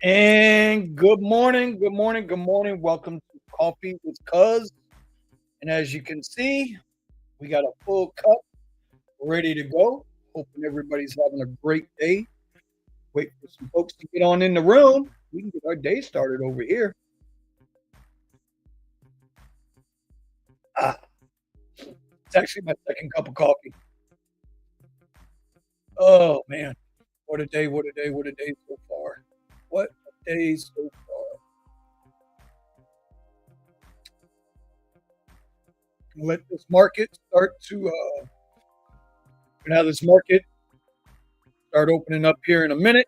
And good morning, good morning, good morning. Welcome to Coffee with Kuzz. And as you can see, we got a full cup ready to go. Hoping everybody's having a great day. Wait for some folks to get on in the room. We can get our day started over here. Ah, it's actually my second cup of coffee. Oh man, what a day, what a day, what a day so far. What a day so far. Let this market start to now this market start opening up here in a minute.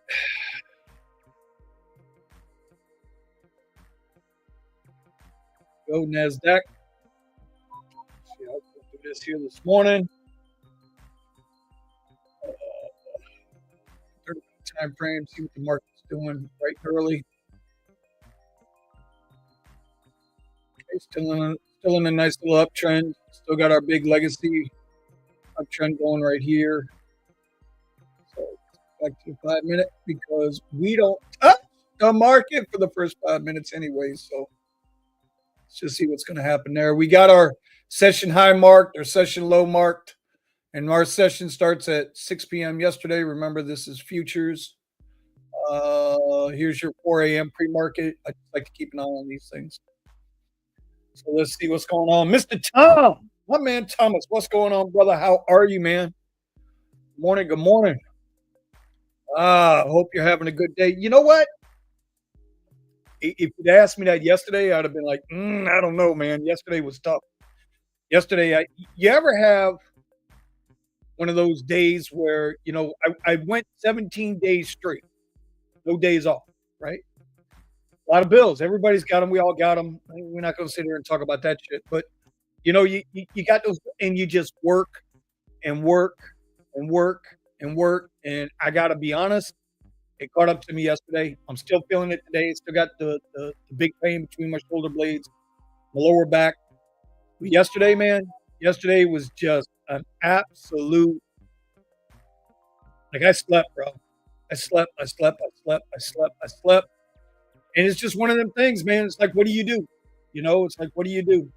Go NASDAQ. See, I'll go through this here this morning. 30 time frame, see what the market's doing right early. Okay, still in a nice little uptrend. Still got our big legacy uptrend going right here. So back to the 5 minute because we don't touch the market for the first 5 minutes anyway. So let's just see what's going to happen there. We got our session high marked, our session low marked, and our session starts at 6 p.m. yesterday. Remember, this is futures. Here's your 4 a.m. pre-market. I like to keep an eye on these things. So let's see what's going on. Mr. Tom, my man Thomas, what's going on, brother? How are you, man? Good morning, good morning. Hope you're having a good day. You know what? If you'd asked me that yesterday, I'd have been like, I don't know, man. Yesterday was tough. Yesterday, you ever have one of those days where, I went 17 days straight, no days off, right? A lot of bills. Everybody's got them. We all got them. We're not going to sit here and talk about that shit. But, you got those, and you just work and work and work and work. And I got to be honest, it caught up to me yesterday. I'm still feeling it today. Still got the big pain between my shoulder blades, my lower back. But yesterday, man, yesterday was just an absolute, like I slept, bro. I slept. And it's just one of them things, man. It's like, what do you do? It's like, what do you do?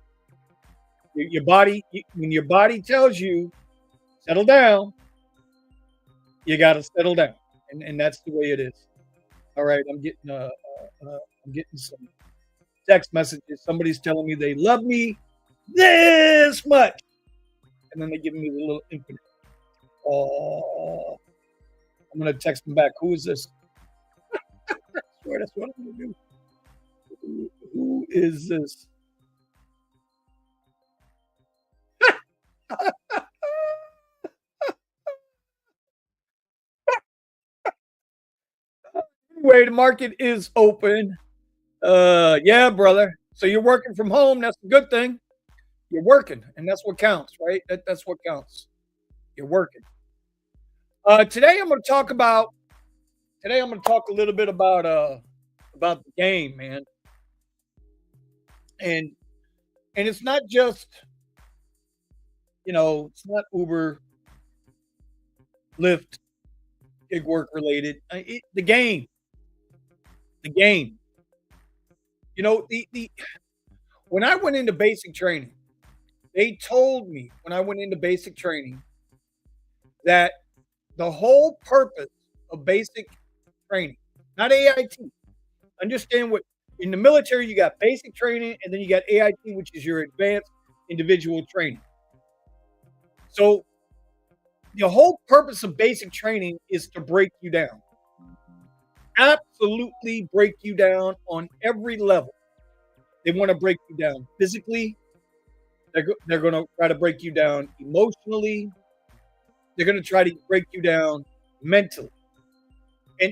Your body, when your body tells you, settle down, you got to settle down. And that's the way it is. All right. I'm getting some text messages. Somebody's telling me they love me this much. And then they give me the little infinite. Oh, I'm going to text them back. Who is this? I swear that's what I'm going to do. Who is this? Anyway, the market is open. Yeah, brother. So you're working from home. That's a good thing. You're working, and that's what counts, right? That's what counts. You're working. Today I'm going to talk about. Today I'm going to talk a little bit about the game, man. And it's not just it's not Uber, Lyft, gig work related. The game, the game. The when I went into basic training, they told me when I went into basic training that the whole purpose of basic training, not AIT. Understand what in the military you got basic training and then you got AIT, which is your advanced individual training. So the whole purpose of basic training is to break you down. Absolutely break you down on every level. They want to break you down physically. They're going to try to break you down emotionally. They're going to try to break you down mentally.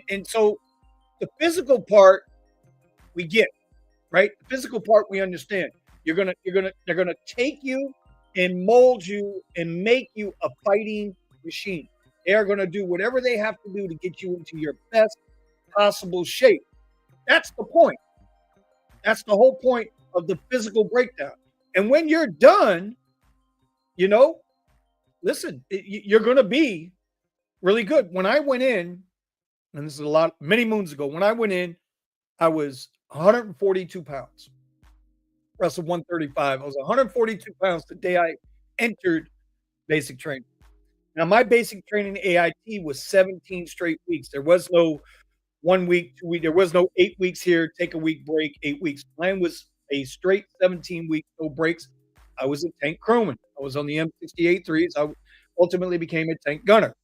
And so the physical part we get, right? The physical part we understand. They're gonna take you and mold you and make you a fighting machine. They are gonna do whatever they have to do to get you into your best possible shape. That's the point. That's the whole point of the physical breakdown. And when you're done, listen, you're gonna be really good. When I went in, and this is many moons ago, when I went in, I was 142 pounds. Wrestled 135. I was 142 pounds the day I entered basic training. Now, my basic training AIT was 17 straight weeks. There was no 1 week, 2 week. There was no 8 weeks here, take a week break, 8 weeks. Mine was a straight 17 weeks, no breaks. I was a tank crewman. I was on the M68 threes. I ultimately became a tank gunner.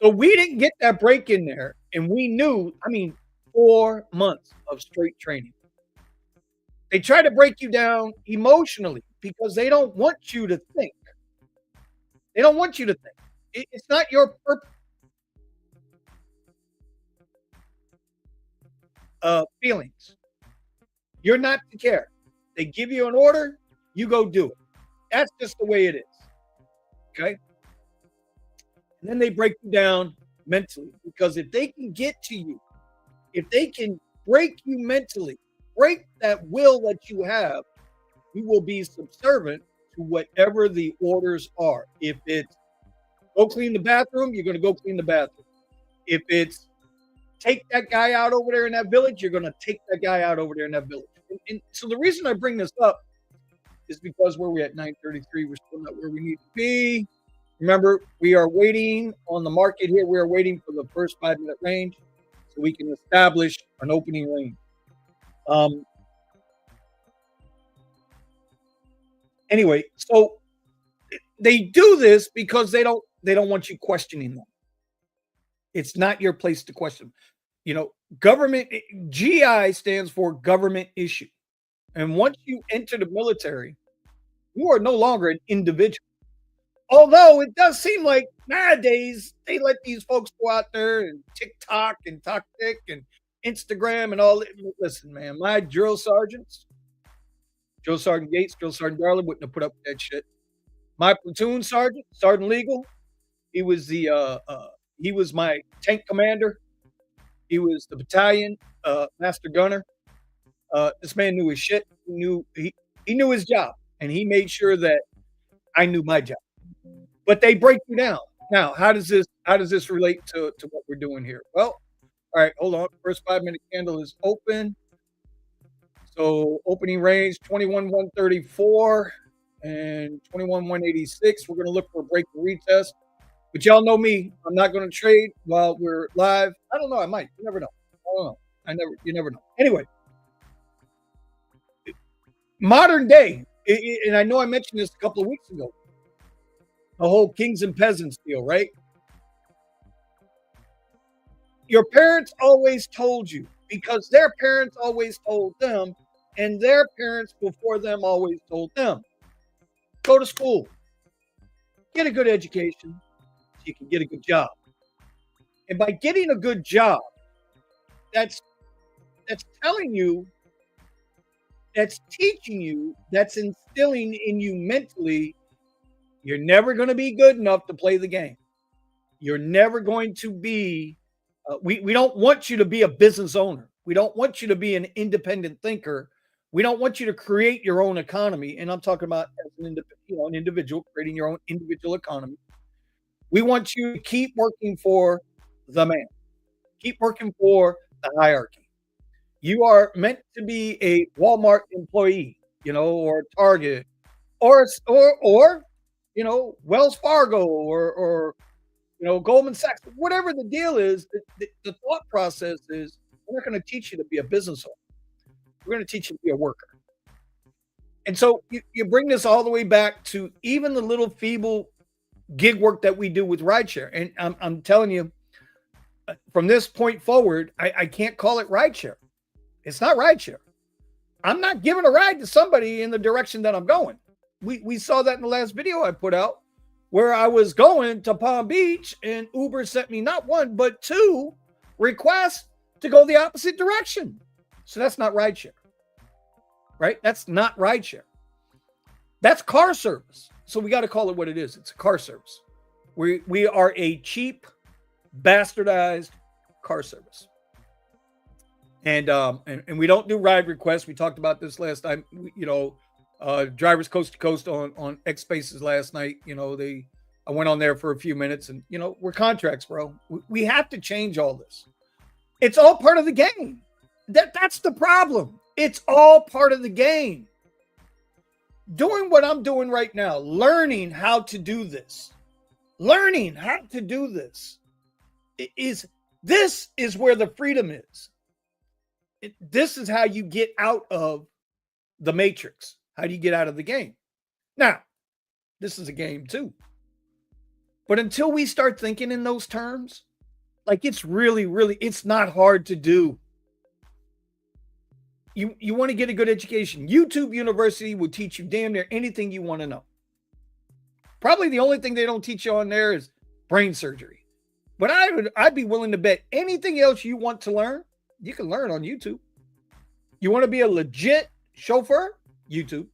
So we didn't get that break in there, and we knew, I mean, 4 months of straight training. They try to break you down emotionally because they don't want you to think. They don't want you to think. It's not your feelings. You're not to care. They give you an order, you go do it. That's just the way it is. Okay. And then they break you down mentally because if they can get to you, if they can break you mentally, break that will that you have, you will be subservient to whatever the orders are. If it's go clean the bathroom, you're going to go clean the bathroom. If it's take that guy out over there in that village, you're going to take that guy out over there in that village. And so the reason I bring this up is because where we're at 9:33, we're still not where we need to be. Remember, we are waiting on the market here. We are waiting for the first 5-minute range so we can establish an opening range. Anyway, so they do this because they don't want you questioning them. It's not your place to question. You know, government GI stands for government issue. And once you enter the military, you are no longer an individual. Although it does seem like nowadays they let these folks go out there and TikTok and TokTik and Instagram and all that. Listen, man, my drill sergeants, Drill Sergeant Gates, Drill Sergeant Darley wouldn't have put up with that shit. My platoon sergeant, Sergeant Legal, he was he was my tank commander. He was the battalion master gunner. This man knew his shit. He knew his job, and he made sure that I knew my job. But they break you down. Now, how does this relate to what we're doing here? Well, all right, hold on. First 5-minute candle is open. So opening range 21,134 and 21,186. We're going to look for a break and retest. But y'all know me. I'm not going to trade while we're live. I don't know. I might. You never know. I don't know. You never know. Anyway, modern day, and I know I mentioned this a couple of weeks ago, the whole kings and peasants deal, right? Your parents always told you because their parents always told them, and their parents before them always told them, go to school, get a good education, so you can get a good job. And by getting a good job, that's telling you, that's teaching you, that's instilling in you mentally, you're never going to be good enough to play the game. You're never going to be, we don't want you to be a business owner. We don't want you to be an independent thinker. We don't want you to create your own economy. And I'm talking about as an individual, creating your own individual economy. We want you to keep working for the man. Keep working for the hierarchy. You are meant to be a Walmart employee, or Target, or Wells Fargo, or Goldman Sachs. Whatever the deal is, the thought process is we're not going to teach you to be a business owner. We're going to teach you to be a worker. And so you bring this all the way back to even the little feeble gig work that we do with rideshare. And I'm telling you, from this point forward, I can't call it rideshare. It's not rideshare. I'm not giving a ride to somebody in the direction that I'm going. We saw that in the last video I put out where I was going to Palm Beach and Uber sent me not one, but 2 requests to go the opposite direction. So that's not rideshare, right? That's not rideshare. That's car service. So we got to call it what it is. It's a car service. We are a cheap, bastardized car service. And we don't do ride requests. We talked about this last time. Drivers Coast to Coast on X Spaces last night. I went on there for a few minutes, and we're contracts, bro. We have to change all this. It's all part of the game. That's the problem. It's all part of the game. Doing what I'm doing right now, learning how to do this, this is where the freedom is. This is how you get out of the matrix. How do you get out of the game? Now, this is a game too. But until we start thinking in those terms, like it's really, it's not hard to do. You want to get a good education. YouTube University will teach you damn near anything you want to know. Probably the only thing they don't teach you on there is brain surgery. But I'd be willing to bet anything else you want to learn, you can learn on YouTube. You want to be a legit chauffeur? YouTube.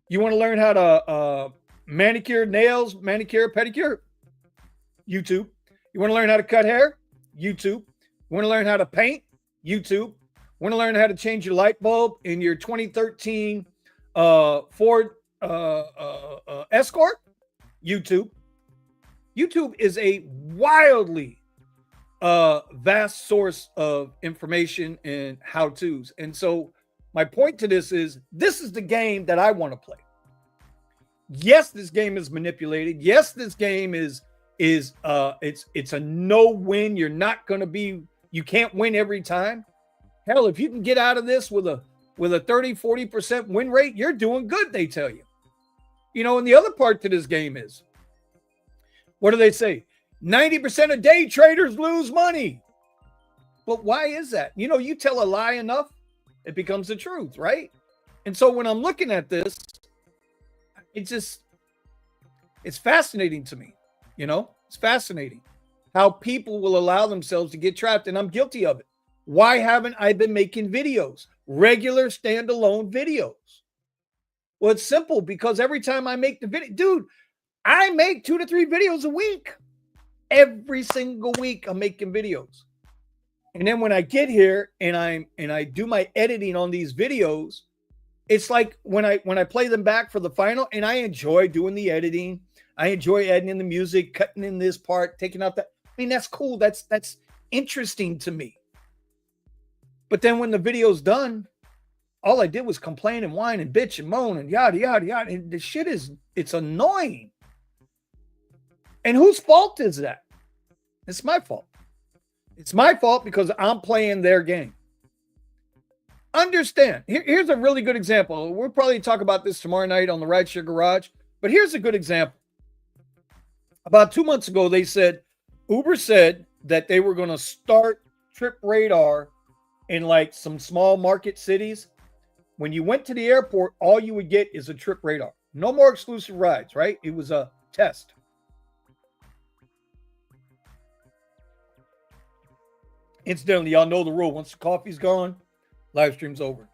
You want to learn how to manicure nails, manicure, pedicure? YouTube. You want to learn how to cut hair? YouTube. You want to learn how to paint? YouTube. Want to learn how to change your light bulb in your 2013 Ford Escort? YouTube. YouTube is a wildly vast source of information and how-tos. And so my point to this is the game that I want to play. Yes, this game is manipulated. Yes, this game is it's a no-win. You're not going to be, you can't win every time. Hell, if you can get out of this with a 30-40% win rate, you're doing good, they tell you. You know, and the other part to this game is, what do they say? 90% of day traders lose money. But why is that? You know, you tell a lie enough, it becomes the truth, right? And so when I'm looking at this, it's fascinating to me. You know, it's fascinating how people will allow themselves to get trapped, and I'm guilty of it. Why haven't I been making videos, regular standalone videos? Well, it's simple, because every time I make the video, dude, I make 2 to 3 videos a week. Every single week I'm making videos. And then when I get here and I do my editing on these videos, it's like when I play them back for the final, and I enjoy doing the editing. I enjoy adding in the music, cutting in this part, taking out that. I mean, that's cool. That's interesting to me. But then when the video's done, all I did was complain and whine and bitch and moan and yada, yada, yada. And the shit it's annoying. And whose fault is that? It's my fault. It's my fault because I'm playing their game. Understand. Here's a really good example. We'll probably talk about this tomorrow night on the Rideshare Garage. But here's a good example. About 2 months ago, Uber said that they were going to start Trip Radar in like some small market cities. When you went to the airport, all you would get is a Trip Radar. No more exclusive rides, right? It was a test. Incidentally, y'all know the rule. Once the coffee's gone, live stream's over.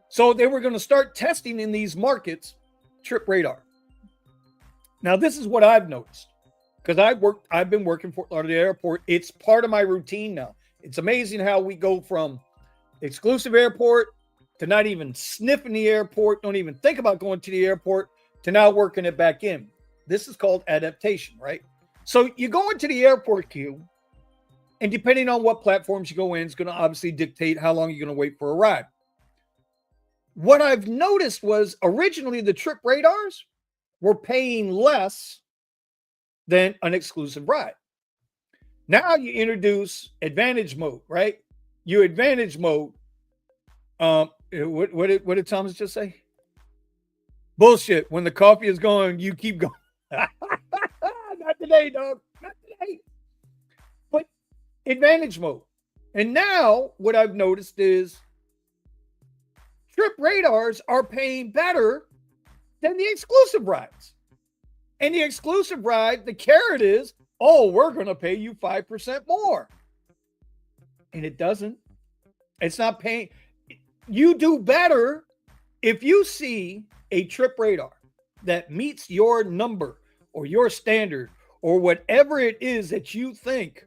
So they were going to start testing in these markets Trip Radar. Now, this is what I've noticed, because I've been working Fort Lauderdale Airport. It's part of my routine now. It's amazing how we go from exclusive airport to not even sniffing the airport, don't even think about going to the airport, to now working it back in. This is called adaptation, right? So you go into the airport queue, and depending on what platforms you go in, it's going to obviously dictate how long you're going to wait for a ride. What I've noticed was originally the Trip Radars were paying less than an exclusive ride. Now you introduce advantage mode, right? You advantage mode. What did Thomas just say? Bullshit. When the coffee is gone, you keep going. Not today, dog. Not today. But advantage mode. And now what I've noticed is Trip Radars are paying better than the exclusive rides. And the exclusive ride, the carrot is, oh, we're going to pay you 5% more. And it doesn't. It's not paying. You do better if you see a Trip Radar that meets your number or your standard or whatever it is that you think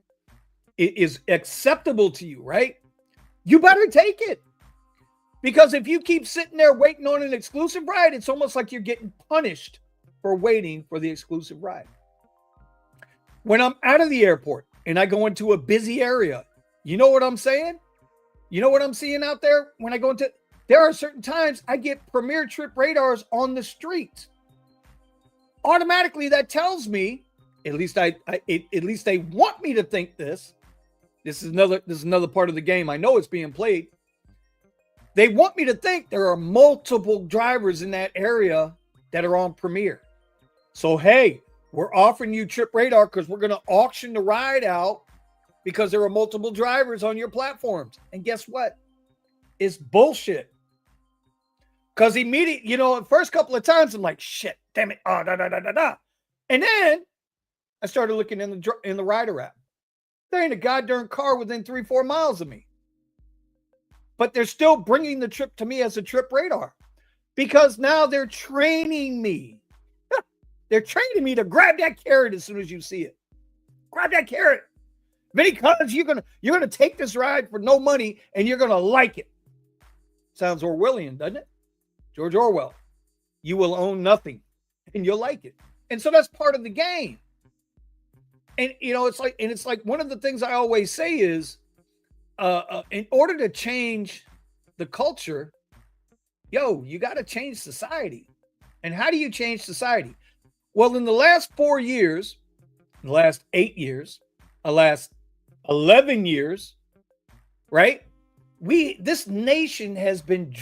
is acceptable to you, right? You better take it. Because if you keep sitting there waiting on an exclusive ride, it's almost like you're getting punished for waiting for the exclusive ride. When I'm out of the airport and I go into a busy area You know what I'm saying? You know what I'm seeing out there when I go into, there are certain times I get Premier Trip radars on the street. Automatically that tells me, at least at least they want me to think this. This is another part of the game. I know it's being played. They want me to think there are multiple drivers in that area that are on Premier. So, hey, we're offering you Trip Radar because we're going to auction the ride out because there are multiple drivers on your platforms. And guess what? It's bullshit. Because immediately, the first couple of times I'm like, shit, damn it. Oh, da, da, da, da, da. And then I started looking in the rider app. There ain't a goddamn car within 3-4 miles of me. But they're still bringing the trip to me as a Trip Radar because now they're training me. They're training me to grab that carrot as soon as you see it. Grab that carrot. Because you're gonna take this ride for no money and you're gonna like it. Sounds Orwellian, doesn't it? George Orwell. You will own nothing and you'll like it. And so that's part of the game. And it's like one of the things I always say is in order to change the culture, you got to change society. And how do you change society? Well, in the last 4 years, the last 8 years, the last 11 years, right? This nation has been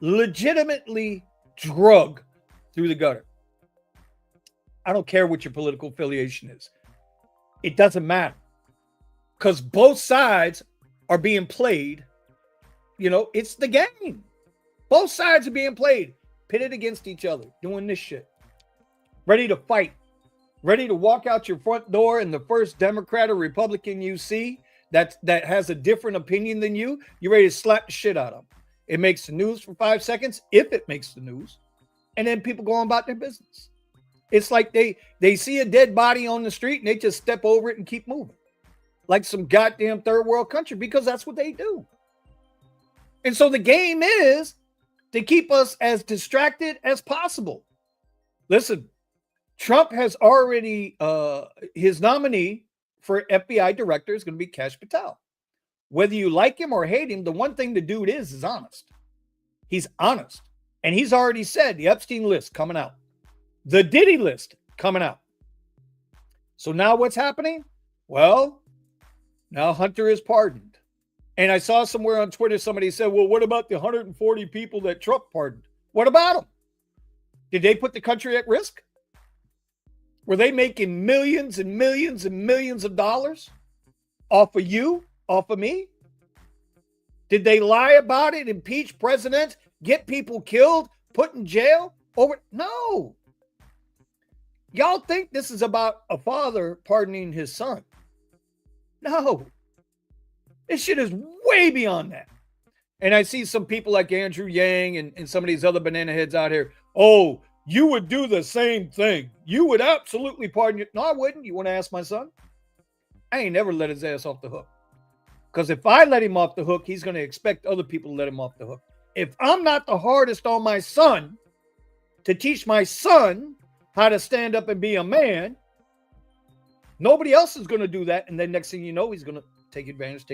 legitimately drugged through the gutter. I don't care what your political affiliation is. It doesn't matter. Because both sides are being played. It's the game. Both sides are being played, pitted against each other, doing this shit. Ready to fight. Ready to walk out your front door and the first Democrat or Republican you see that has a different opinion than you, you're ready to slap the shit out of them. It makes the news for 5 seconds, if it makes the news. And then people go on about their business. It's like they see a dead body on the street and they just step over it and keep moving. Like some goddamn third world country, because that's what they do. And so the game is to keep us as distracted as possible. Listen, Trump has already, his nominee for FBI director is going to be Kash Patel. Whether you like him or hate him, the one thing the dude is honest. He's honest. And he's already said the Epstein list coming out. The Diddy list coming out. So now what's happening? Well, now Hunter is pardoned. And I saw somewhere on Twitter, somebody said, well, what about the 140 people that Trump pardoned? What about them? Did they put the country at risk? Were they making millions and millions and millions of dollars off of you, off of me? Did they lie about it, impeach presidents, get people killed, put in jail? No. Y'all think this is about a father pardoning his son. No. This shit is way beyond that. And I see some people like Andrew Yang and some of these other banana heads out here. Oh, you would do the same thing. You would absolutely pardon you. No, I wouldn't. You want to ask my son? I ain't never let his ass off the hook. Because if I let him off the hook, he's going to expect other people to let him off the hook. If I'm not the hardest on my son to teach my son how to stand up and be a man, nobody else is going to do that. And then next thing you know, he's going to take advantage.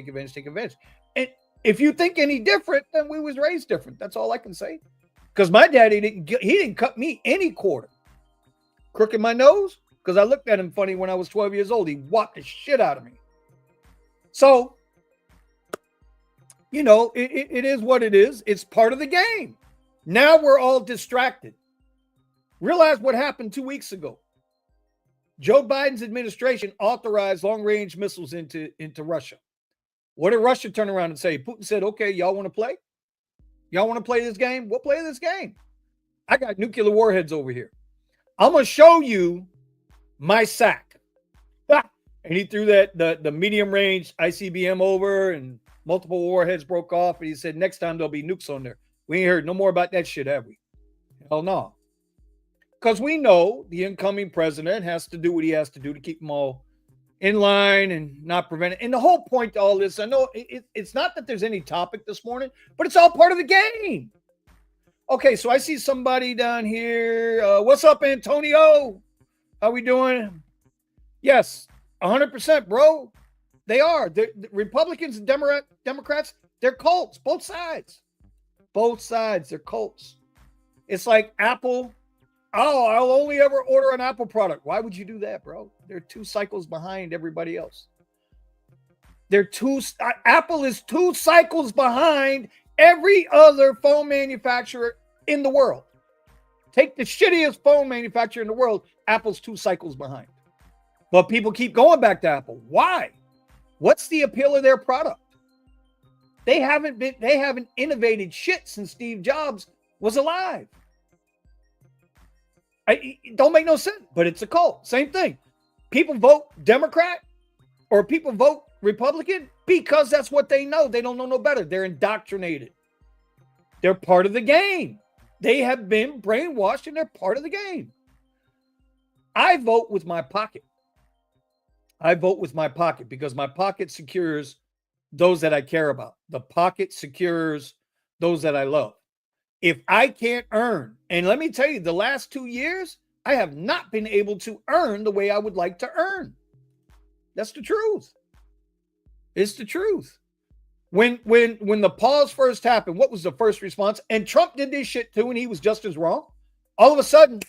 And if you think any different, then we was raised different. That's all I can say. Because my daddy didn't cut me any quarter. Crooked my nose, because I looked at him funny when I was 12 years old. He whopped the shit out of me. So, it is what it is. It's part of the game. Now we're all distracted. Realize what happened 2 weeks ago. Joe Biden's administration authorized long-range missiles into Russia. What did Russia turn around and say? Putin said, okay, y'all want to play? Y'all want to play this game? We'll play this game. I got nuclear warheads over here. I'm going to show you my sack. And he threw the medium-range ICBM over, and multiple warheads broke off. And he said, next time there'll be nukes on there. We ain't heard no more about that shit, have we? Hell no. Because we know the incoming president has to do what he has to do to keep them all in line and not prevent it. And the whole point to all this, I know it's not that there's any topic this morning, but it's all part of the game. Okay, so I see somebody down here. What's up, Antonio? How we doing? Yes, 100%, bro. They are. The Republicans and Democrats, they're cults. Both sides. Both sides. They're cults. It's like Apple. Oh, I'll only ever order an Apple product. Why would you do that, bro? They're 2 cycles behind everybody else. Apple is 2 cycles behind every other phone manufacturer in the world. Take the shittiest phone manufacturer in the world. Apple's 2 cycles behind. But people keep going back to Apple. Why? What's the appeal of their product? They haven't innovated shit since Steve Jobs was alive. It don't make no sense, but it's a cult. Same thing. People vote Democrat or people vote Republican because that's what they know. They don't know no better. They're indoctrinated. They're part of the game. They have been brainwashed and they're part of the game. I vote with my pocket. I vote with my pocket because my pocket secures those that I care about. The pocket secures those that I love. If I can't earn, and let me tell you, the last 2 years, I have not been able to earn the way I would like to earn. That's the truth. It's the truth. When the pause first happened, what was the first response? And Trump did this shit too, and he was just as wrong. All of a sudden,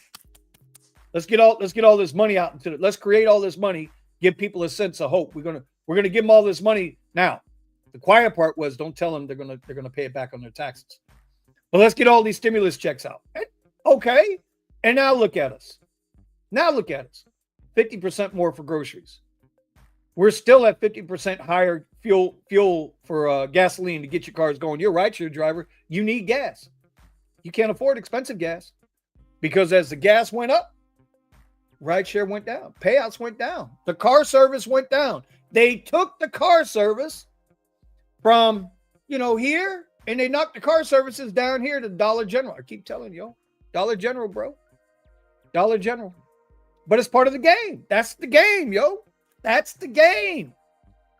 let's get all this money out into it. Let's create all this money. Give people a sense of hope. We're gonna give them all this money now. The quiet part was don't tell them they're gonna pay it back on their taxes. But let's get all these stimulus checks out. Okay, and now look at us. 50% more for groceries. We're still at 50% higher fuel for gasoline to get your cars going. You're right, you're a driver. You need gas. You can't afford expensive gas because as the gas went up, rideshare went down. Payouts went down. The car service went down. They took the car service from, here, and they knocked the car services down here to Dollar General. I keep telling you, Dollar General, bro. Dollar General. But it's part of the game. That's the game, yo. That's the game.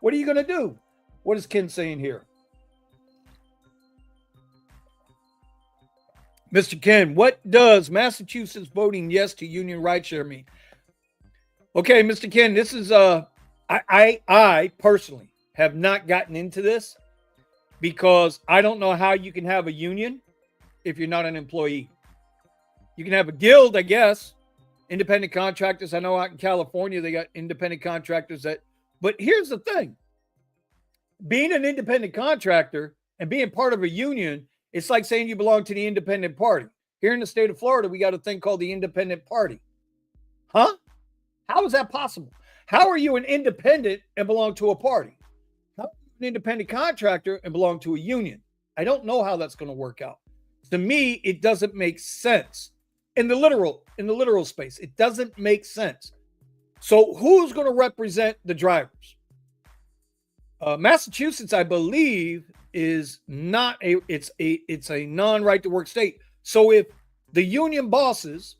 What are you going to do? What is Ken saying here? Mr. Ken, what does Massachusetts voting yes to union rideshare mean? Okay, Mr. Ken, this is I personally have not gotten into this because I don't know how you can have a union if you're not an employee. You can have a guild, I guess. Independent contractors. I know out in California they got independent contractors but here's the thing. Being an independent contractor and being part of a union, it's like saying you belong to the independent party. Here in the state of Florida, we got a thing called the independent party. Huh? How is that possible? How are you an independent and belong to a party? How are you an independent contractor and belong to a union? I don't know how that's going to work out. To me, it doesn't make sense. In the literal space, it doesn't make sense. So who's going to represent the drivers? Massachusetts, I believe, is not it's a non-right to work state. So if the union bosses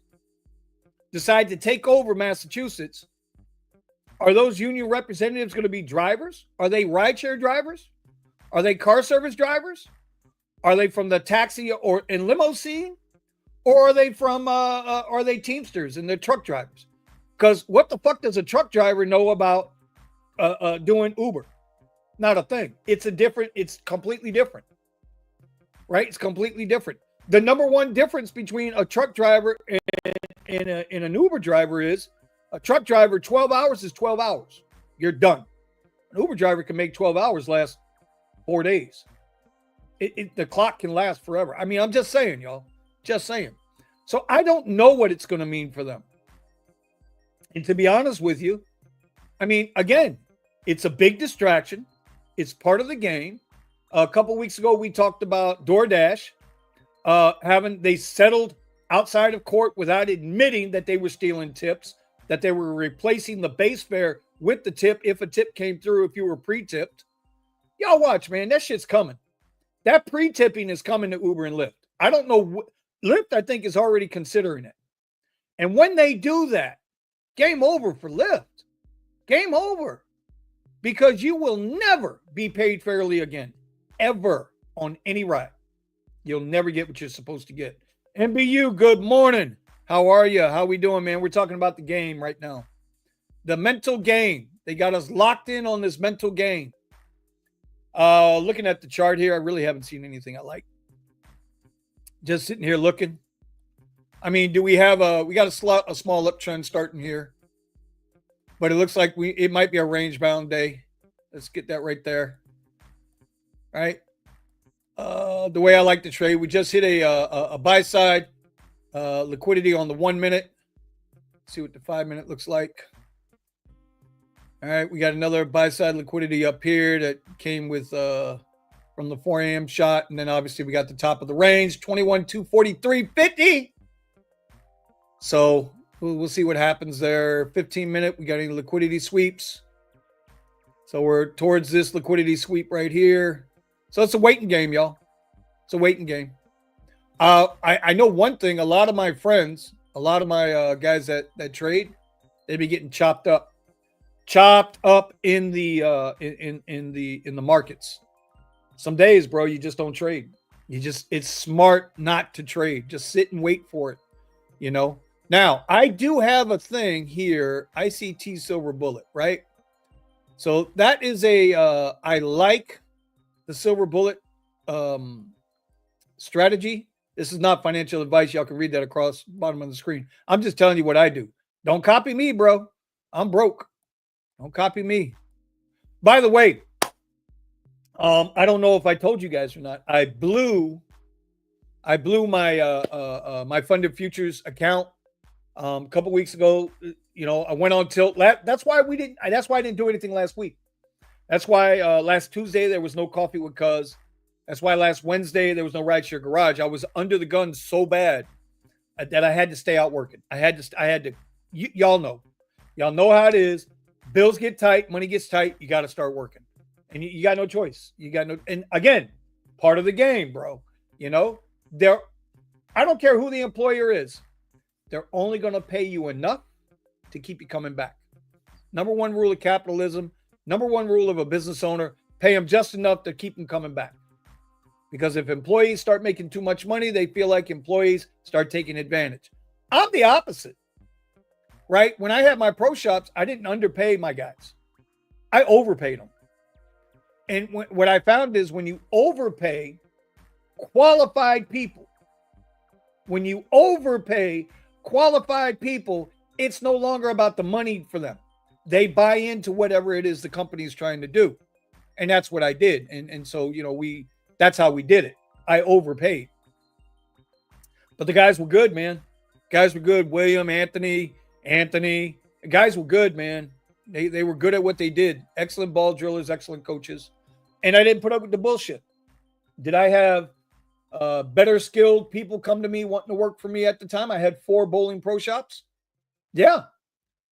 decide to take over Massachusetts, are those union representatives going to be drivers? Are they rideshare drivers? Are they car service drivers? Are they from the taxi or in limo scene? Or are they from are they Teamsters and they're truck drivers? Because what the fuck does a truck driver know about doing Uber? Not a thing. It's completely different. Right? It's completely different. The number one difference between a truck driver and an Uber driver is a truck driver, 12 hours is 12 hours. You're done. An Uber driver can make 12 hours last 4 days. The clock can last forever. I mean, I'm just saying, y'all. Just saying. So I don't know what it's going to mean for them. And to be honest with you, I mean, again, it's a big distraction. It's part of the game. A couple weeks ago, we talked about DoorDash. They settled outside of court without admitting that they were stealing tips, that they were replacing the base fare with the tip if a tip came through if you were pre-tipped. Y'all watch, man. That shit's coming. That pre-tipping is coming to Uber and Lyft. I don't know. Lyft, I think, is already considering it. And when they do that, game over for Lyft. Game over. Because you will never be paid fairly again. Ever on any ride. You'll never get what you're supposed to get. MBU, good morning. How are you? How we doing, man? We're talking about the game right now. The mental game. They got us locked in on this mental game. Looking at the chart here, I really haven't seen anything I like. Just sitting here looking. I mean, do we have we got a small uptrend starting here, but it looks like it might be a range bound day. Let's get that right there. All right. The way I like to trade, we just hit a buy side liquidity on the 1 minute. See what the 5 minute looks like. All right, we got another buy side liquidity up here that came with from the 4 a.m. shot, and then obviously we got the top of the range, 21,243.50. So we'll see what happens there. 15 minute, we got any liquidity sweeps. So we're towards this liquidity sweep right here. So it's a waiting game, y'all. It's a waiting game. I know one thing. A lot of my friends, a lot of my guys that trade, they be getting chopped up in the in the markets. Some days, bro, you just don't trade. It's smart not to trade. Just sit and wait for it. You know. Now I do have a thing here. ICT Silver Bullet, right? So that is I like the Silver Bullet strategy. This is not financial advice. Y'all can read that across the bottom of the screen. I'm just telling you what I do. Don't copy me, bro. I'm broke. Don't copy me. By the way, I don't know if I told you guys or not. I blew my my funded futures account a couple weeks ago. You know, I went on tilt. That's why I didn't do anything last week. That's why last Tuesday there was no coffee with Kuzz. That's why last Wednesday there was no Rideshare Garage. I was under the gun so bad that I had to stay out working. I had to. Y'all know how it is. Bills get tight, money gets tight. You got to start working, and you got no choice. And again, part of the game, bro. You know, I don't care who the employer is. They're only going to pay you enough to keep you coming back. Number one rule of capitalism. Number one rule of a business owner: pay them just enough to keep them coming back. Because if employees start making too much money, they feel like employees start taking advantage. I'm the opposite, right? When I had my pro shops, I didn't underpay my guys. I overpaid them. And what I found is when you overpay qualified people, it's no longer about the money for them. They buy into whatever it is the company is trying to do. And that's what I did. And so, you know, that's how we did it. I overpaid. But the guys were good, man. Guys were good. William, Anthony. The guys were good, man. They were good at what they did. Excellent ball drillers, excellent coaches. And I didn't put up with the bullshit. Did I have better skilled people come to me wanting to work for me at the time? I had 4 bowling pro shops. Yeah.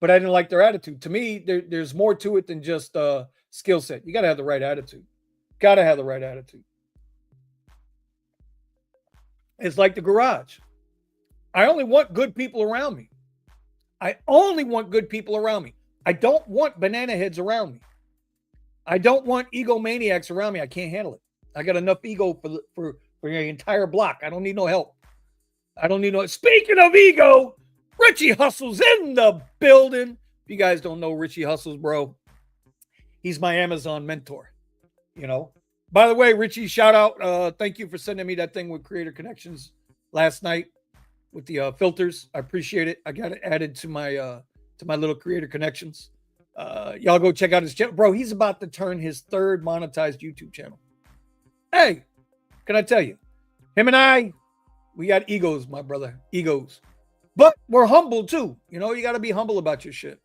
But I didn't like their attitude. To me, there's more to it than just skill set. You got to have the right attitude. Got to have the right attitude. It's like the garage. I only want good people around me. I don't want banana heads around me. I don't want egomaniacs around me. I can't handle it. I got enough ego for your entire block. I don't need no help. Speaking of ego, Richie Hustle's in the building. If you guys don't know Richie Hustles, bro, he's my Amazon mentor. You know. By the way, Richie, shout out. Thank you for sending me that thing with Creator Connections last night with the filters. I appreciate it. I got it added to my little Creator Connections. Y'all go check out his channel. Bro, he's about to turn his 3rd monetized YouTube channel. Hey, can I tell you? Him and I, we got egos, my brother. Egos. But we're humble too. You know, you got to be humble about your shit.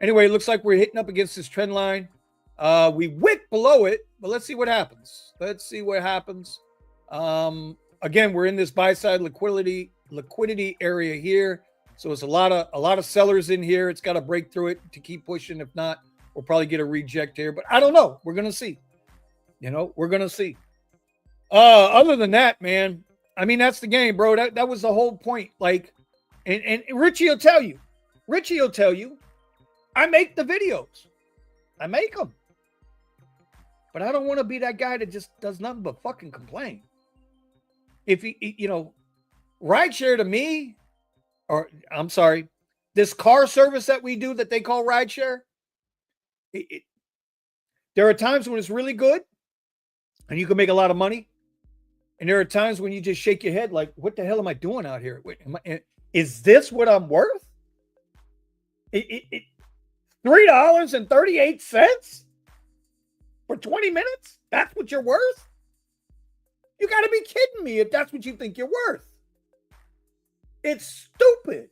Anyway, it looks like we're hitting up against this trend line. We wick below it, but let's see what happens. Again, we're in this buy side liquidity area here. So it's a lot of sellers in here. It's got to break through it to keep pushing. If not, we'll probably get a reject here, but I don't know. We're going to see. You know, we're going to see. Other than that, man, I mean, that's the game, bro. That was the whole point. Like, and Richie will tell you, I make the videos. I make them. But I don't want to be that guy that just does nothing but fucking complain. If rideshare to me, or I'm sorry, This car service that we do that they call rideshare, there are times when it's really good and you can make a lot of money. And there are times when you just shake your head like, what the hell am I doing out here? Wait, is this what I'm worth? $3.38 for 20 minutes? That's what you're worth? You got to be kidding me if that's what you think you're worth. It's stupid.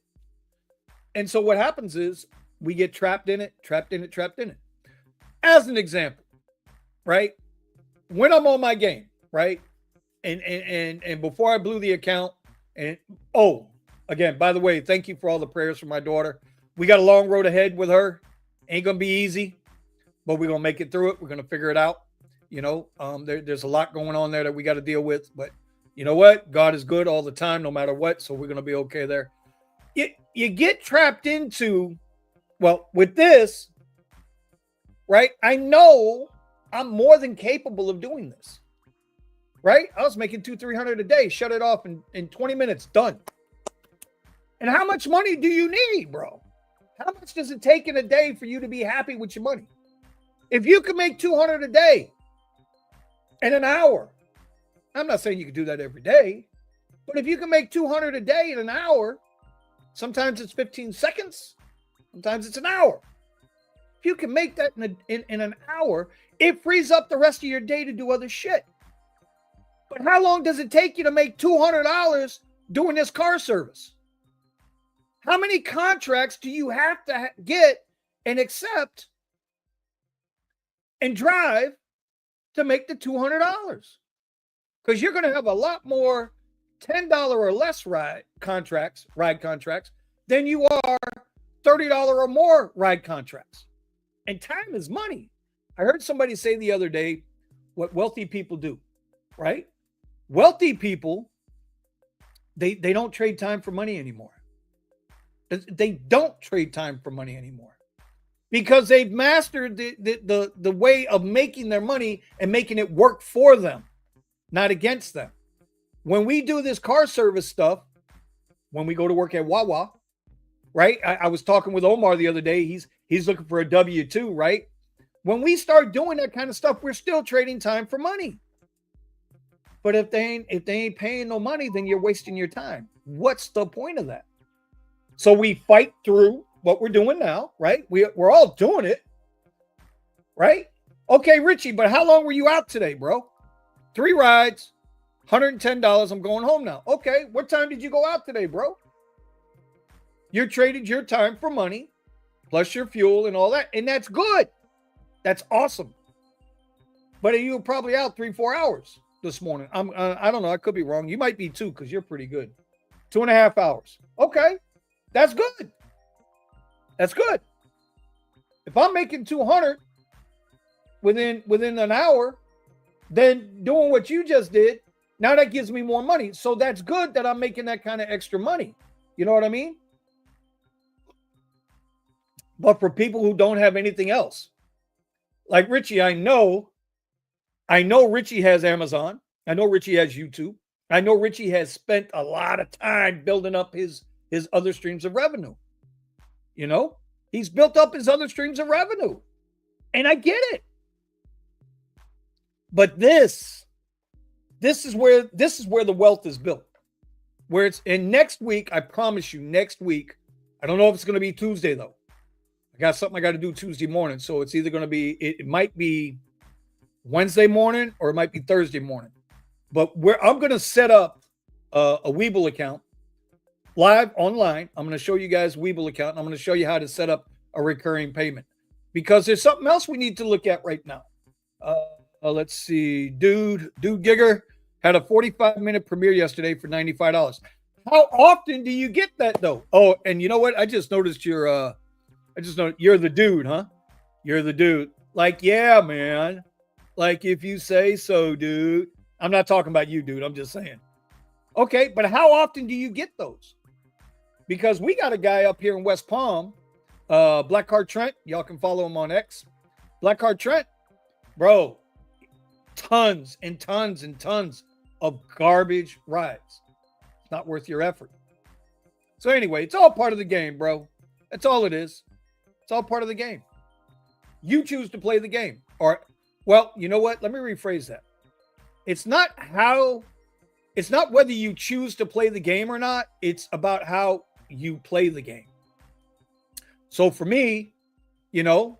And so what happens is we get trapped in it. As an example, right? When I'm on my game, right? And before I blew the account, and again, by the way, thank you for all the prayers for my daughter. We got a long road ahead with her. Ain't gonna be easy, but we're gonna make it through it. We're gonna figure it out. You know, there's a lot going on there that we got to deal with, but you know what? God is good all the time, no matter what. So we're gonna be okay there. You get trapped into, well, with this, right? I know I'm more than capable of doing this, right? I was making $200-300 a day, shut it off in 20 minutes, done. And how much money do you need, bro? How much does it take in a day for you to be happy with your money? If you can make $200 a day in an hour, I'm not saying you can do that every day, but if you can make $200 a day in an hour, sometimes it's 15 seconds, sometimes it's an hour. If you can make that in an hour, it frees up the rest of your day to do other shit. But how long does it take you to make $200 doing this car service? How many contracts do you have to get and accept and drive to make the $200? Because you're going to have a lot more $10 or less ride contracts than you are $30 or more ride contracts. And time is money. I heard somebody say the other day what wealthy people do, right? Wealthy people, they don't trade time for money anymore. They don't trade time for money anymore because they've mastered the way of making their money and making it work for them, not against them. When we do this car service stuff, when we go to work at Wawa, right? I was talking with Omar the other day. He's looking for a W-2, right? When we start doing that kind of stuff, we're still trading time for money. But if they ain't paying no money, then you're wasting your time. What's the point of that? So we fight through what we're doing now, right? We're all doing it, right? Okay, Richie, but how long were you out today, bro? 3 rides, $110. I'm going home now. Okay, what time did you go out today, bro? You traded your time for money, plus your fuel and all that, and that's good. That's awesome. But you were probably out 3-4 hours this morning. I don't know. I could be wrong. You might be 2 because you're pretty good. 2.5 hours. Okay. That's good. That's good. If I'm making 200 within an hour, then doing what you just did, now that gives me more money. So that's good that I'm making that kind of extra money. You know what I mean? But for people who don't have anything else, like Richie, I know Richie has Amazon. I know Richie has YouTube. I know Richie has spent a lot of time building up his other streams of revenue. You know, he's built up his other streams of revenue. And I get it. But this is where the wealth is built. And next week, I promise you, next week, I don't know if it's going to be Tuesday though. I got something I got to do Tuesday morning. So it's either going to be, it might be Wednesday morning or it might be Thursday morning. But I'm going to set up a Webull account live online. I'm going to show you guys Webull account. And I'm going to show you how to set up a recurring payment because there's something else we need to look at right now. Let's see. Dude Gigger had a 45-minute premiere yesterday for $95. How often do you get that though? Oh, and you know what? I just noticed you're the dude, huh? You're the dude. Like, yeah, man. Like if you say so, dude. I'm not talking about you, dude. I'm just saying. Okay, but how often do you get those? Because we got a guy up here in West Palm, Black Card Trent. Y'all can follow him on X. Black Card Trent, bro, tons and tons and tons of garbage rides. It's not worth your effort. So anyway, it's all part of the game, bro. That's all it is. It's all part of the game. You choose to play the game. Or, well, you know what? Let me rephrase that. It's not whether you choose to play the game or not. It's about how you play the game. So for me, you know,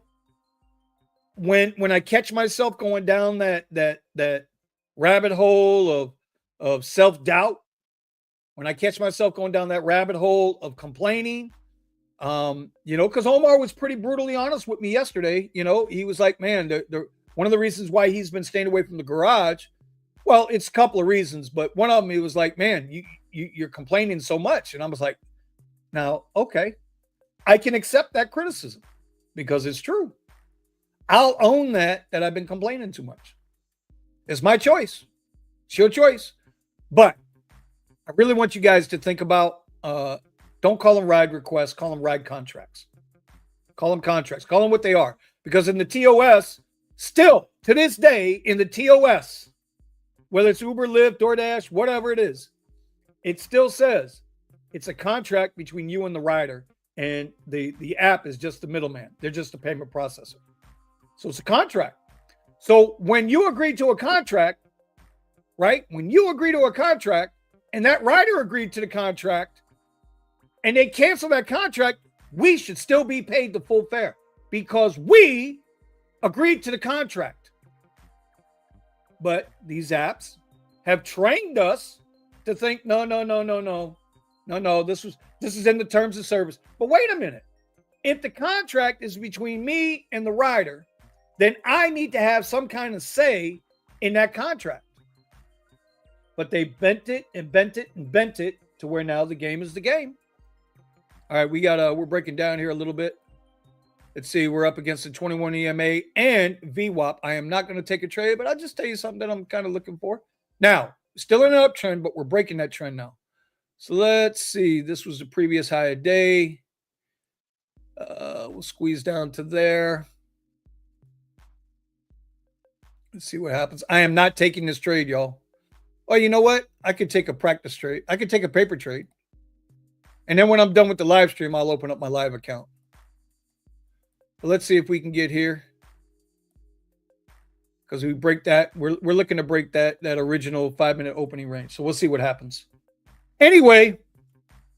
when I catch myself going down that rabbit hole of self-doubt, when I catch myself going down that rabbit hole of complaining, because Omar was pretty brutally honest with me yesterday. He was like, man, one of the reasons why he's been staying away from the garage, well, it's a couple of reasons, but one of them, he was like, man, you're complaining so much. And I was like, now, okay, I can accept that criticism because it's true. I'll own that I've been complaining too much. It's my choice. It's your choice. But I really want you guys to think about, don't call them ride requests, call them ride contracts. Call them contracts. Call them what they are. Because in the TOS, still to this day, in the TOS, whether it's Uber, Lyft, DoorDash, whatever it is, it still says it's a contract between you and the rider, and the app is just the middleman. They're just a payment processor. So it's a contract. So when you agree to a contract, right? When you agree to a contract and that rider agreed to the contract and they cancel that contract, we should still be paid the full fare because we agreed to the contract. But these apps have trained us to think, no, this is in the terms of service. But wait a minute. If the contract is between me and the rider, then I need to have some kind of say in that contract. But they bent it and bent it and bent it to where now the game is the game. All right, we're breaking down here a little bit. Let's see, we're up against the 21 EMA and VWAP. I am not going to take a trade, but I'll just tell you something that I'm kind of looking for. Now, still in an uptrend, but we're breaking that trend now. So let's see. This was the previous high of day. We'll squeeze down to there. Let's see what happens. I am not taking this trade, y'all. Oh, you know what? I could take a practice trade. I could take a paper trade. And then when I'm done with the live stream, I'll open up my live account. But let's see if we can get here. Because we break that. We're looking to break that original 5-minute opening range. So we'll see what happens. Anyway,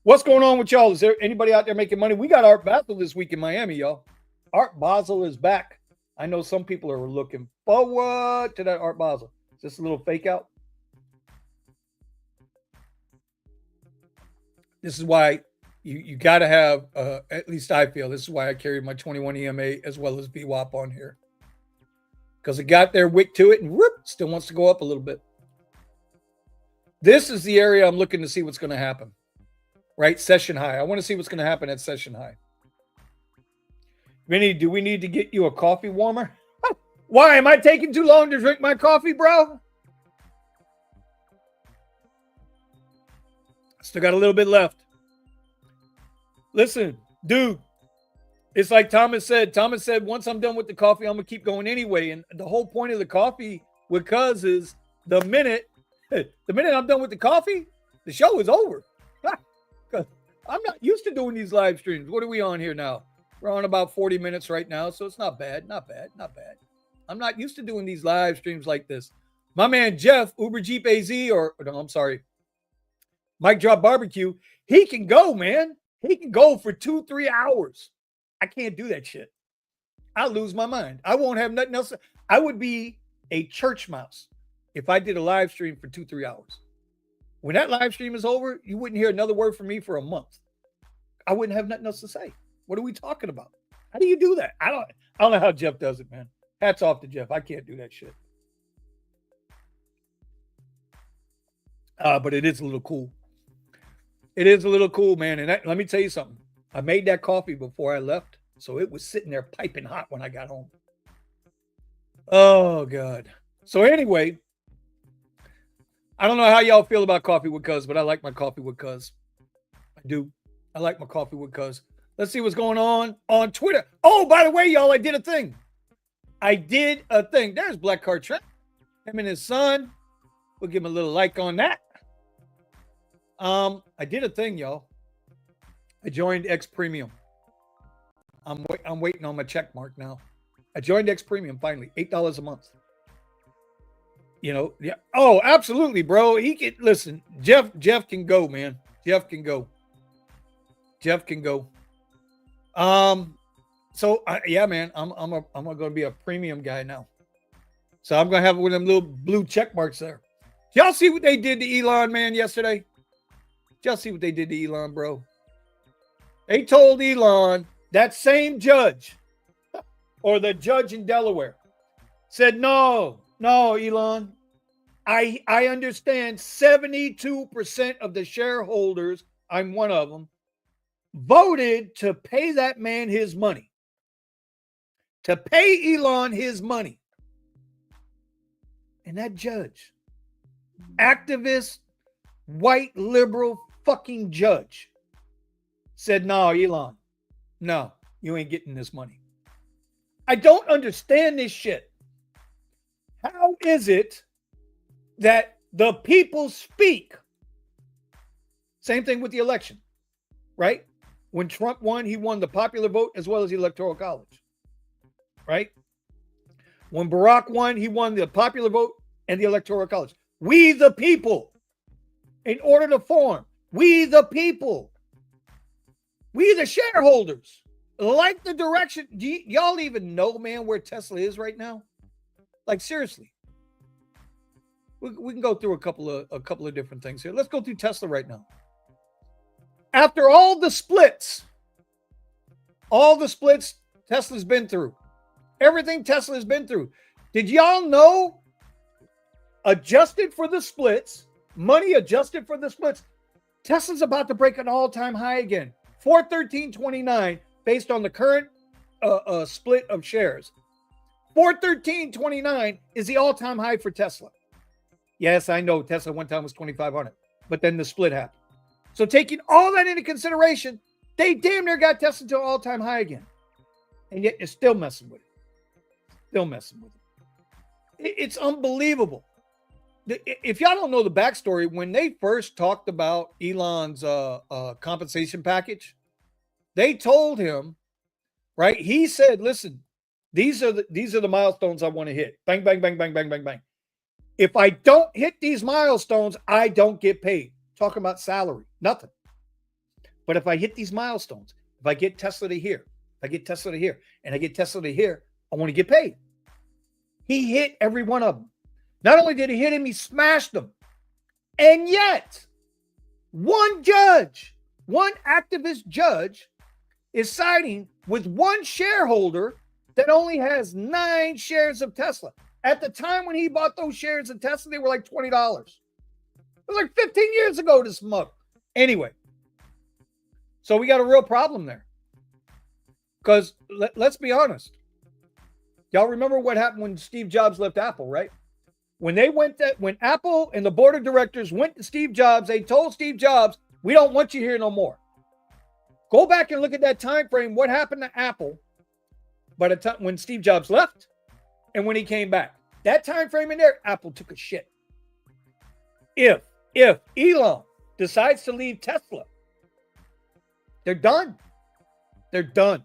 what's going on with y'all? Is there anybody out there making money? We got Art Basel this week in Miami, y'all. Art Basel is back. I know some people are looking forward to that Art Basel. Is this a little fake out? This is why you got to have, at least I feel, this is why I carried my 21 EMA as well as VWAP on here. Because it got their wick to it and whoop, still wants to go up a little bit. This is the area I'm looking to see what's going to happen. Right? Session high. I want to see what's going to happen at session high. Vinny, do we need to get you a coffee warmer? Why? Am I taking too long to drink my coffee, bro? Still got a little bit left. Listen, dude, it's like Thomas said. Thomas said, once I'm done with the coffee, I'm going to keep going anyway. And the whole point of the coffee with Kuzz is the minute I'm done with the coffee, the show is over. I'm not used to doing these live streams. What are we on here now? We're on about 40 minutes right now, so it's not bad. Not bad. I'm not used to doing these live streams like this. My man Jeff, Uber Jeep AZ, Mike Drop Barbecue, he can go, man. He can go for 2-3 hours. I can't do that shit. I'll lose my mind. I won't have nothing else. I would be a church mouse if I did a live stream for 2-3 hours. When that live stream is over, you wouldn't hear another word from me for a month. I wouldn't have nothing else to say. What are we talking about? How do you do that? I don't know how Jeff does it, man. Hats off to Jeff. I can't do that shit. But it is a little cool. It is a little cool, man. And let me tell you something. I made that coffee before I left, so it was sitting there piping hot when I got home. Oh, God. So anyway, I don't know how y'all feel about coffee with Kuzz, but I like my coffee with Kuzz. I do. I like my coffee with Kuzz. Let's see what's going on Twitter. Oh, by the way, y'all, I did a thing. There's Black Card Trent. Him and his son. We'll give him a little like on that. I did a thing, y'all. I joined X Premium. I'm waiting on my check mark now. I joined X Premium finally, $8 a month. You know, yeah. Oh, absolutely, bro. He can listen. Jeff can go, man. Jeff can go. Jeff can go. So yeah, man, I'm going to be a premium guy now. So I'm going to have one of them little blue check marks there. Y'all see what they did to Elon, man, yesterday? Y'all see what they did to Elon, bro? They told Elon, that same judge, or the judge in Delaware, said, no, Elon, I understand 72% of the shareholders, I'm one of them, voted to pay that man his money. To pay Elon his money. And that judge, activist, white, liberal, fucking judge, said, no, Elon, no, you ain't getting this money. I don't understand this shit. How is it that the people speak? Same thing with the election, right? When Trump won, he won the popular vote as well as the Electoral College, right? When Barack won, he won the popular vote and the Electoral College. We the people, in order to form, we the people, we the shareholders, like the direction. Y'all even know, man, where Tesla is right now? Like, seriously. We can go through a couple of different things here. Let's go through Tesla right now. After all the splits Tesla's been through, everything Tesla has been through. Did y'all know, adjusted for the splits, money adjusted for the splits, Tesla's about to break an all-time high again. 413.29 based on the current split of shares. 413.29 is the all-time high for Tesla. Yes, I know Tesla one time was 2,500, but then the split happened. So taking all that into consideration, they damn near got Tesla to an all-time high again. And yet you're still messing with it. Still messing with it. It's unbelievable. If y'all don't know the backstory, when they first talked about Elon's compensation package, they told him, right? He said, listen, these are the milestones I want to hit. Bang, bang, bang, bang, bang, bang, bang. If I don't hit these milestones, I don't get paid. Talking about salary, nothing. But if I hit these milestones, if I get Tesla to here, if I get Tesla to here, and I get Tesla to here, I want to get paid. He hit every one of them. Not only did he hit him, he smashed them. And yet, one judge, one activist judge, is siding with one shareholder that only has 9 shares of Tesla. At the time when he bought those shares of Tesla, they were like $20. It was like 15 years ago, this mug. Anyway, so we got a real problem there. Because let's be honest. Y'all remember what happened when Steve Jobs left Apple, right? When Apple and the board of directors went to Steve Jobs, they told Steve Jobs, we don't want you here no more. Go back and look at that time frame. What happened to Apple by the time when Steve Jobs left and when he came back? That time frame in there, Apple took a shit. If Elon decides to leave Tesla, they're done. They're done.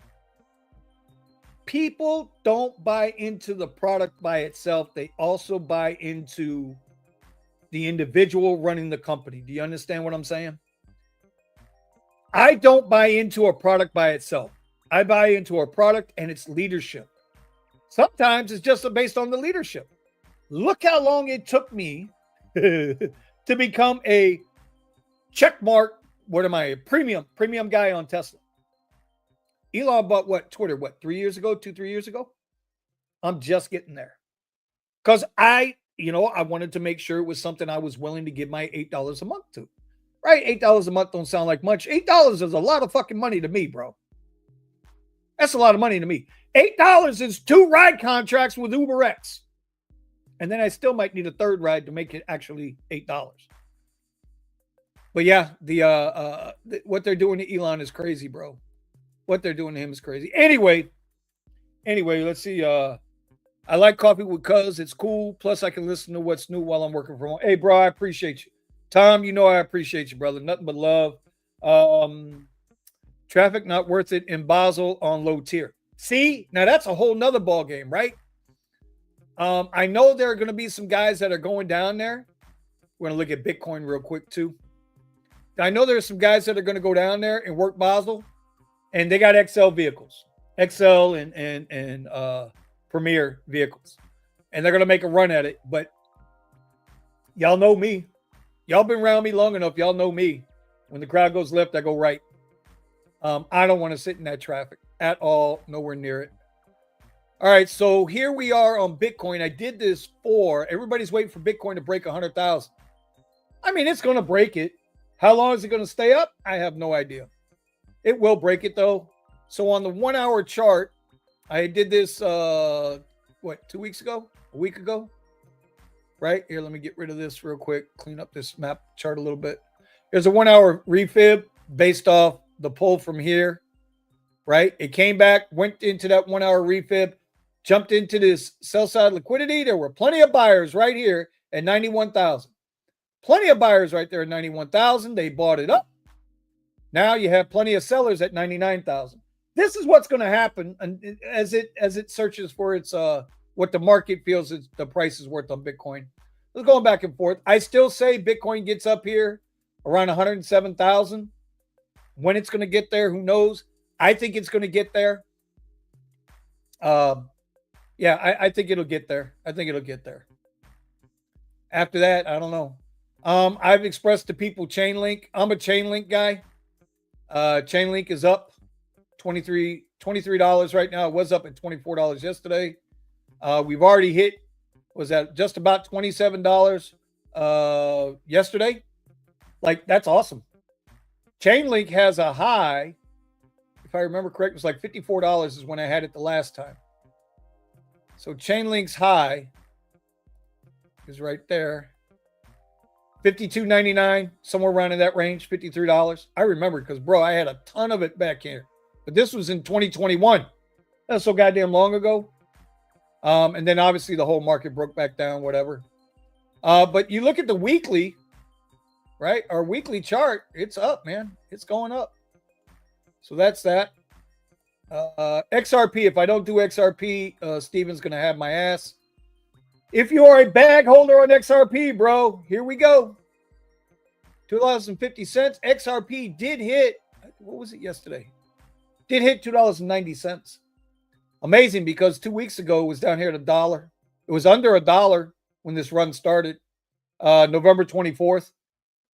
People don't buy into the product by itself. They also buy into the individual running the company. Do you understand what I'm saying? I don't buy into a product by itself. I buy into a product and its leadership. Sometimes it's just based on the leadership. Look how long it took me to become a checkmark. What am I? A premium guy on Tesla. Elon bought Twitter, 3 years ago, 2-3 years ago? I'm just getting there. Because I wanted to make sure it was something I was willing to give my $8 a month to. Right? $8 a month don't sound like much. $8 is a lot of fucking money to me, bro. That's a lot of money to me. $8 is 2 ride contracts with UberX. And then I still might need a third ride to make it actually $8. But yeah, what they're doing to Elon is crazy, bro. What they're doing to him is crazy. Anyway, let's see. I like coffee with Kuzz. It's cool. Plus, I can listen to what's new while I'm working from home. Hey, bro, I appreciate you. Tom, I appreciate you, brother. Nothing but love. Traffic not worth it in Basel on low tier. See, now that's a whole nother ball game, right? I know there are going to be some guys that are going down there. We're going to look at Bitcoin real quick too. I know there's some guys that are going to go down there and work Basel, and they got XL vehicles, XL and Premier vehicles, and they're going to make a run at it. But y'all know me. Y'all been around me long enough. Y'all know me. When the crowd goes left, I go right. I don't want to sit in that traffic at all. Nowhere near it. All right, so here we are on Bitcoin. I did this for everybody's waiting for Bitcoin to break 100,000. I mean, it's going to break it. How long is it going to stay up? I have no idea. It will break it though. So on the 1 hour chart, I did this 2 weeks ago? A week ago? Right here, let me get rid of this real quick. Clean up this map chart a little bit. There's a 1 hour refib based off the pull from here. Right? It came back, went into that 1 hour refib, jumped into this sell side liquidity. There were plenty of buyers right here at 91,000. Plenty of buyers right there at 91,000. They bought it up. Now you have plenty of sellers at 99,000. This is what's going to happen as it searches for its what the market feels the price is worth on Bitcoin. It's going back and forth. I still say Bitcoin gets up here around 107,000. When it's going to get there, who knows? I think it's going to get there. I think it'll get there. I think it'll get there. After that, I don't know. I've expressed to people Chainlink. I'm a Chainlink guy. Chainlink is up $23 right now. It was up at $24 yesterday. We've already hit, was that just about $27 yesterday? Like, that's awesome. Chainlink has a high, if I remember correct, it was like $54 is when I had it the last time. So Chainlink's high is right there. $52.99, somewhere around in that range, $53. I remember because, bro, I had a ton of it back here. But this was in 2021. That's so goddamn long ago. And then obviously the whole market broke back down, whatever. But you look at the weekly, right? Our weekly chart, it's up, man. It's going up. So that's that. XRP, if I don't do XRP, Steven's going to have my ass. If you are a bag holder on XRP, bro, here we go. $2.50. XRP did hit, what was it yesterday? Did hit $2.90. Amazing, because 2 weeks ago it was down here at $1. It was under $1 when this run started. November 24th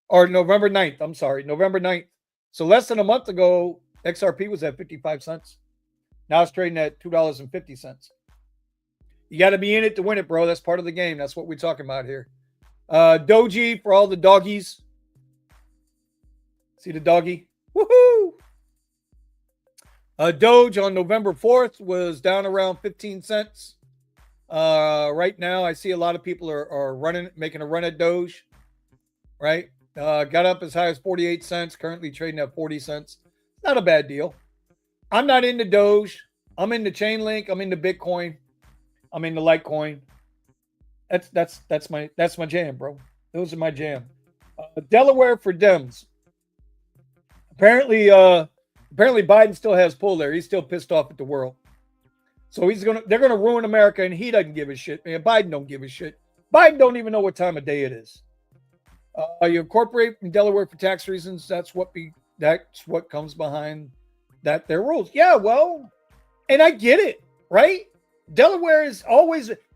or November 9th. I'm sorry, November 9th. So less than a month ago, XRP was at 55 cents. Now it's trading at $2.50. You got to be in it to win it, bro. That's part of the game. That's what we're talking about here. Doji for all the doggies. See the doggy? Woohoo! Doge on November 4th was down around 15 cents. Right now, I see a lot of people are making a run at Doge. Right? Got up as high as 48 cents. Currently trading at 40 cents. Not a bad deal. I'm not into Doge. I'm into Chainlink. I'm into Bitcoin. I'm into Litecoin. That's my jam, bro. Those are my jam. Delaware for Dems. Apparently Biden still has pull there. He's still pissed off at the world. So they're gonna ruin America, and he doesn't give a shit, man. Biden don't give a shit. Biden don't even know what time of day it is. You incorporate in Delaware for tax reasons. That's what comes behind that their rules. Yeah, well, and I get it, right? Delaware is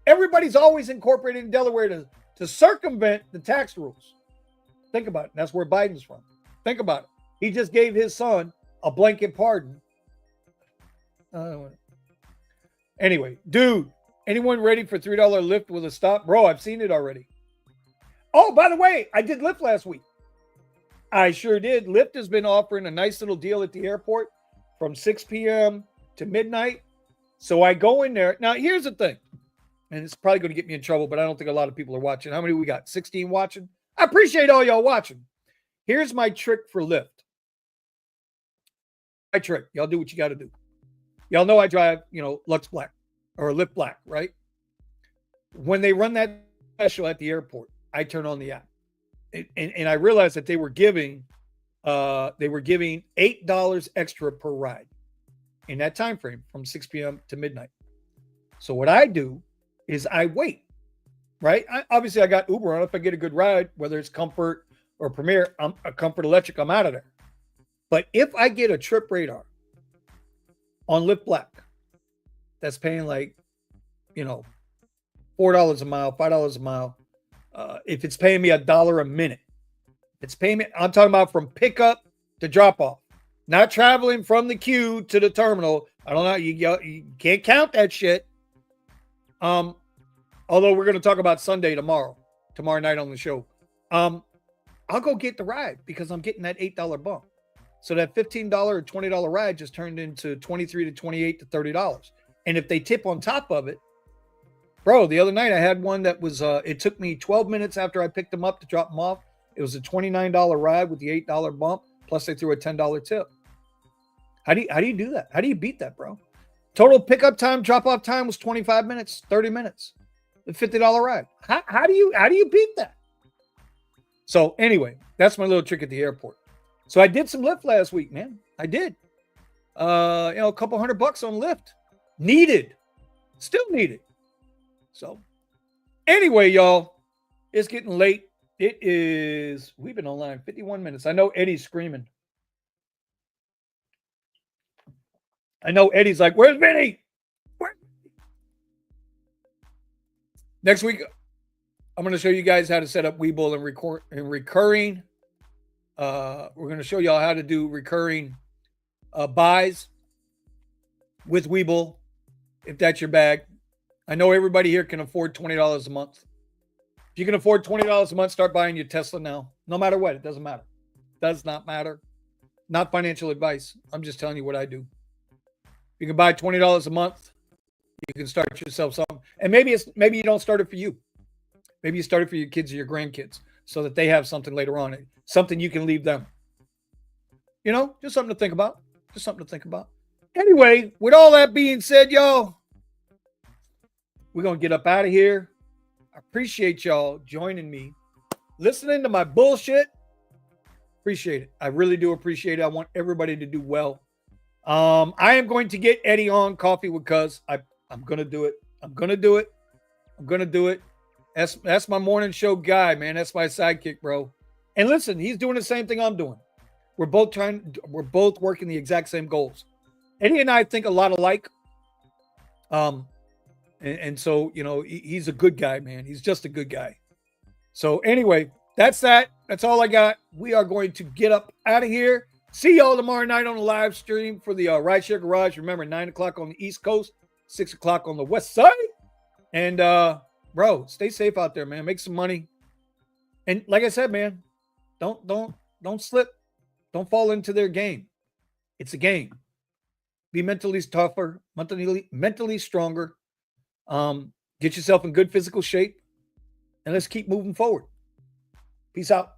everybody's always incorporated in Delaware to circumvent the tax rules. Think about it. That's where Biden's from. Think about it. He just gave his son a blanket pardon. Anyway, dude, anyone ready for $3 lift with a stop? Bro, I've seen it already. Oh, by the way, I did Lyft last week. I sure did. Lyft has been offering a nice little deal at the airport from 6 p.m. to midnight. So I go in there. Now, here's the thing. And it's probably going to get me in trouble, but I don't think a lot of people are watching. How many we got? 16 watching? I appreciate all y'all watching. Here's my trick for Lyft. My trick. Y'all do what you got to do. Y'all know I drive, Lux Black or Lyft Black, right? When they run that special at the airport, I turn on the app. And I realized that they were giving they were giving $8 extra per ride in that time frame from 6 p.m. to midnight. So what I do is I wait, right? Obviously, I got Uber on. If I get a good ride, whether it's Comfort or Premier, I'm a Comfort Electric, I'm out of there. But if I get a Trip Radar on Lyft Black, that's paying like, $4 a mile, $5 a mile. If it's paying me $1 a minute, it's payment. I'm talking about from pickup to drop off, not traveling from the queue to the terminal. I don't know. You can't count that shit. Although we're going to talk about Sunday tomorrow night on the show. I'll go get the ride because I'm getting that $8 bump. So that $15 or $20 ride just turned into $23 to $28 to $30. And if they tip on top of it, bro, the other night I had one that was, it took me 12 minutes after I picked them up to drop them off. It was a $29 ride with the $8 bump, plus they threw a $10 tip. How do you do that? How do you beat that, bro? Total pickup time, drop off time was 25 minutes, 30 minutes. The $50 ride. How do you beat that? So anyway, that's my little trick at the airport. So I did some Lyft last week, man. I did. A couple $100 on Lyft. Needed. Still needed. So anyway, y'all, it's getting late. We've been online 51 minutes. I know Eddie's screaming. I know Eddie's like, where's Vinny? Next week, I'm going to show you guys how to set up Webull and recurring. We're going to show y'all how to do recurring buys with Webull, if that's your bag. I know everybody here can afford $20 a month. If you can afford $20 a month, start buying your Tesla now. No matter what, it doesn't matter. Does not matter. Not financial advice. I'm just telling you what I do. You can buy $20 a month. You can start yourself something. And maybe you don't start it for you. Maybe you start it for your kids or your grandkids so that they have something later on. Something you can leave them. Just something to think about. Just something to think about. Anyway, with all that being said, y'all, we're going to get up out of here. I appreciate y'all joining me, listening to my bullshit. Appreciate it. I really do appreciate it. I want everybody to do well. I am going to get Eddie on Coffee with Kuzz. I'm going to do it. I'm going to do it. That's my morning show guy, man. That's my sidekick, bro. And listen, he's doing the same thing I'm doing. We're both working the exact same goals. Eddie and I think a lot alike. And so, he's a good guy, man. He's just a good guy. So anyway, that's that. That's all I got. We are going to get up out of here. See y'all tomorrow night on the live stream for the Rideshare Garage. Remember, 9 o'clock on the East Coast, 6 o'clock on the West Side. And, bro, stay safe out there, man. Make some money. And like I said, man, don't slip. Don't fall into their game. It's a game. Be mentally tougher, mentally stronger. Get yourself in good physical shape. And let's keep moving forward. Peace out.